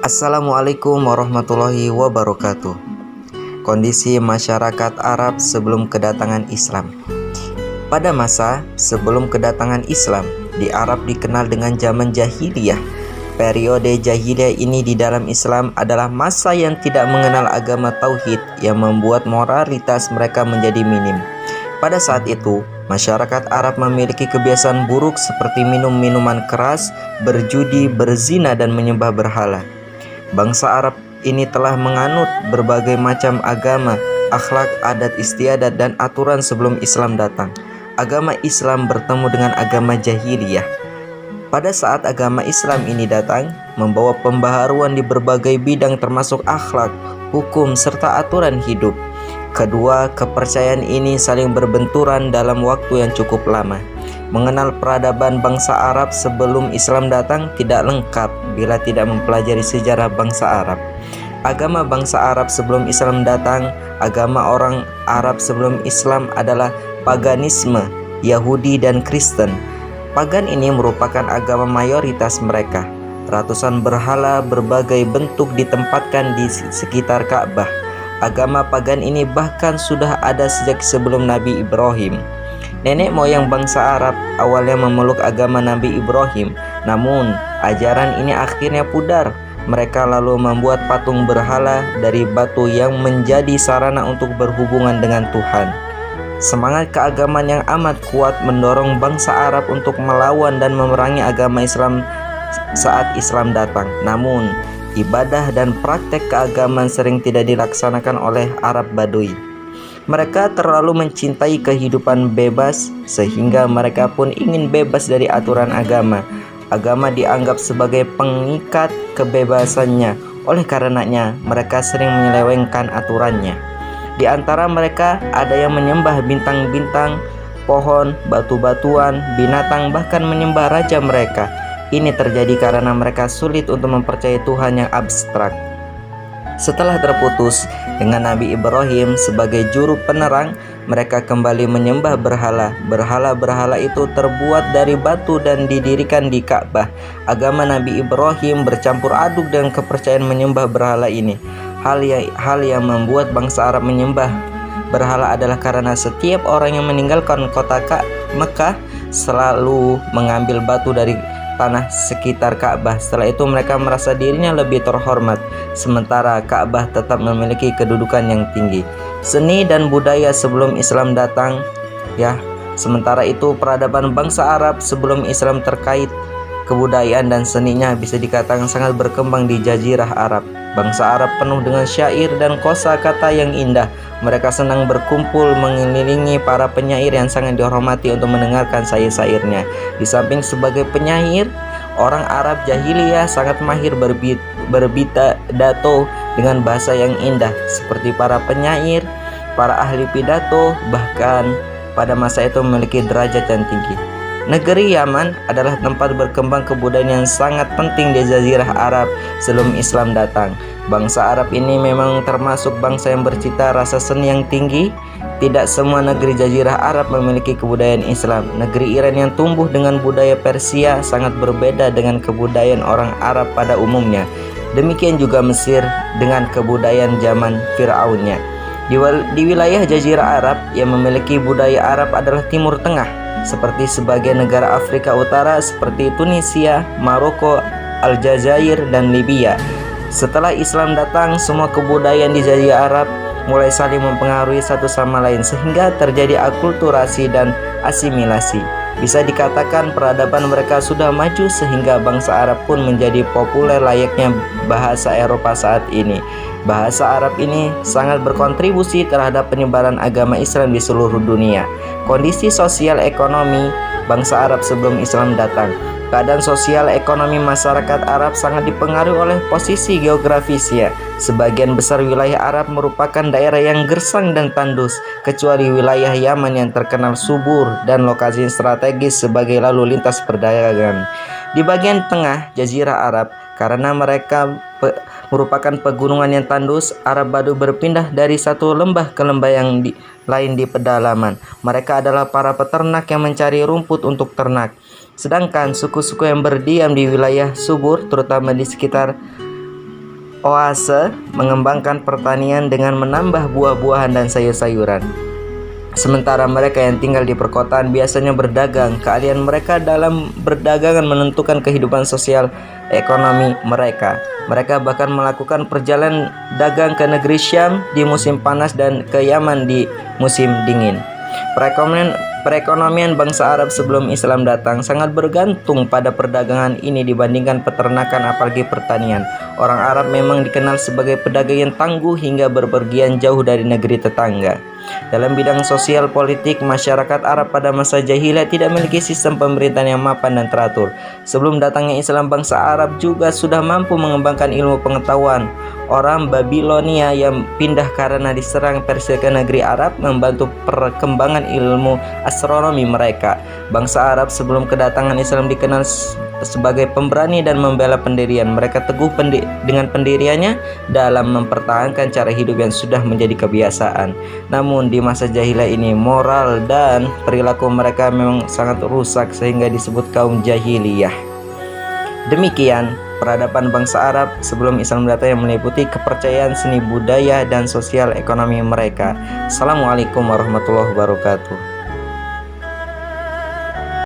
Assalamualaikum warahmatullahi wabarakatuh. Kondisi masyarakat Arab sebelum kedatangan Islam. Pada masa sebelum kedatangan Islam, di Arab dikenal dengan zaman jahiliyah. Periode jahiliyah ini di dalam Islam adalah masa yang tidak mengenal agama tauhid, yang membuat moralitas mereka menjadi minim. Pada saat itu, masyarakat Arab memiliki kebiasaan buruk seperti minum minuman keras, berjudi, berzina, dan menyembah berhala. Bangsa Arab ini telah menganut berbagai macam agama, akhlak, adat istiadat, dan aturan sebelum Islam datang. Agama Islam bertemu dengan agama jahiliyah. Pada saat agama Islam ini datang, membawa pembaharuan di berbagai bidang termasuk akhlak, hukum, serta aturan hidup. Kedua kepercayaan ini saling berbenturan dalam waktu yang cukup lama. Mengenal peradaban bangsa Arab sebelum Islam datang tidak lengkap bila tidak mempelajari sejarah bangsa Arab. Agama bangsa Arab sebelum Islam datang, agama orang Arab sebelum Islam adalah paganisme, Yahudi dan Kristen. Pagan ini merupakan agama mayoritas mereka. Ratusan berhala berbagai bentuk ditempatkan di sekitar Ka'bah. Agama pagan ini bahkan sudah ada sejak sebelum Nabi Ibrahim. Nenek moyang bangsa Arab awalnya memeluk agama Nabi Ibrahim, namun ajaran ini akhirnya pudar. Mereka lalu membuat patung berhala dari batu yang menjadi sarana untuk berhubungan dengan Tuhan. Semangat keagamaan yang amat kuat mendorong bangsa Arab untuk melawan dan memerangi agama Islam saat Islam datang. Namun, ibadah dan praktek keagamaan sering tidak dilaksanakan oleh Arab Badui. Mereka terlalu mencintai kehidupan bebas sehingga mereka pun ingin bebas dari aturan agama. Agama dianggap sebagai pengikat kebebasannya. Oleh karenanya, mereka sering menyelewengkan aturannya. Di antara mereka ada yang menyembah bintang-bintang, pohon, batu-batuan, binatang, bahkan menyembah raja mereka. Ini terjadi karena mereka sulit untuk mempercayai Tuhan yang abstrak. Setelah terputus dengan Nabi Ibrahim sebagai juru penerang, mereka kembali menyembah berhala. Berhala-berhala itu terbuat dari batu dan didirikan di Ka'bah. Agama Nabi Ibrahim bercampur aduk dengan kepercayaan menyembah berhala ini. Hal yang membuat bangsa Arab menyembah berhala adalah karena setiap orang yang meninggalkan kota Mekah selalu mengambil batu dari tanah sekitar Ka'bah. Setelah itu mereka merasa dirinya lebih terhormat, sementara Ka'bah tetap memiliki kedudukan yang tinggi. Seni dan budaya sebelum Islam datang, sementara itu peradaban bangsa Arab sebelum Islam terkait kebudayaan dan seninya bisa dikatakan sangat berkembang di Jazirah Arab. Bangsa Arab penuh dengan syair dan kosakata yang indah. Mereka senang berkumpul mengelilingi para penyair yang sangat dihormati untuk mendengarkan syair-syairnya. Di samping sebagai penyair, orang Arab jahiliyah sangat mahir berpidato dengan bahasa yang indah. Seperti para penyair, para ahli pidato, bahkan pada masa itu memiliki derajat yang tinggi. Negeri Yaman adalah tempat berkembang kebudayaan yang sangat penting di Jazirah Arab sebelum Islam datang. Bangsa Arab ini memang termasuk bangsa yang bercita rasa seni yang tinggi. Tidak semua negeri Jazirah Arab memiliki kebudayaan Islam. Negeri Iran yang tumbuh dengan budaya Persia sangat berbeda dengan kebudayaan orang Arab pada umumnya. Demikian juga Mesir dengan kebudayaan zaman Fir'aunnya. Di wilayah Jazirah Arab yang memiliki budaya Arab adalah Timur Tengah, seperti sebagian negara Afrika Utara seperti Tunisia, Maroko, Aljazair, dan Libya. Setelah Islam datang, semua kebudayaan di Jazirah Arab mulai saling mempengaruhi satu sama lain sehingga terjadi akulturasi dan asimilasi. Bisa dikatakan peradaban mereka sudah maju sehingga bangsa Arab pun menjadi populer layaknya bahasa Eropa saat ini. Bahasa Arab ini sangat berkontribusi terhadap penyebaran agama Islam di seluruh dunia. Kondisi sosial ekonomi bangsa Arab sebelum Islam datang. Keadaan sosial ekonomi masyarakat Arab sangat dipengaruhi oleh posisi geografisnya. Sebagian besar wilayah Arab merupakan daerah yang gersang dan tandus, kecuali wilayah Yaman yang terkenal subur dan lokasi strategis sebagai lalu lintas perdagangan. Di bagian tengah Jazirah Arab, karena mereka merupakan pegunungan yang tandus, Arab Badu berpindah dari satu lembah ke lembah yang lain di pedalaman. Mereka adalah para peternak yang mencari rumput untuk ternak. Sedangkan suku-suku yang berdiam di wilayah subur, terutama di sekitar oase mengembangkan pertanian dengan menambah buah-buahan dan sayur-sayuran. Sementara mereka yang tinggal di perkotaan biasanya berdagang. Keahlian mereka dalam berdagangan menentukan kehidupan sosial ekonomi mereka. Mereka bahkan melakukan perjalanan dagang ke negeri Syam di musim panas dan ke Yaman di musim dingin. Perekonomian bangsa Arab sebelum Islam datang sangat bergantung pada perdagangan ini dibandingkan peternakan apalagi pertanian. Orang Arab memang dikenal sebagai pedagang yang tangguh hingga berpergian jauh dari negeri tetangga. Dalam bidang sosial politik, masyarakat Arab pada masa jahiliyah tidak memiliki sistem pemerintahan yang mapan dan teratur. Sebelum datangnya Islam, bangsa Arab juga sudah mampu mengembangkan ilmu pengetahuan. Orang Babilonia yang pindah karena diserang Persia ke negeri Arab membantu perkembangan ilmu astronomi mereka. Bangsa Arab sebelum kedatangan Islam dikenal sebagai pemberani dan membela pendirian. Mereka teguh dengan pendiriannya dalam mempertahankan cara hidup yang sudah menjadi kebiasaan. Namun di masa jahiliyah ini moral dan perilaku mereka memang sangat rusak sehingga disebut kaum jahiliyah. Demikian peradaban bangsa Arab sebelum Islam datang yang meliputi kepercayaan, seni budaya, dan sosial ekonomi mereka. Assalamualaikum warahmatullahi wabarakatuh.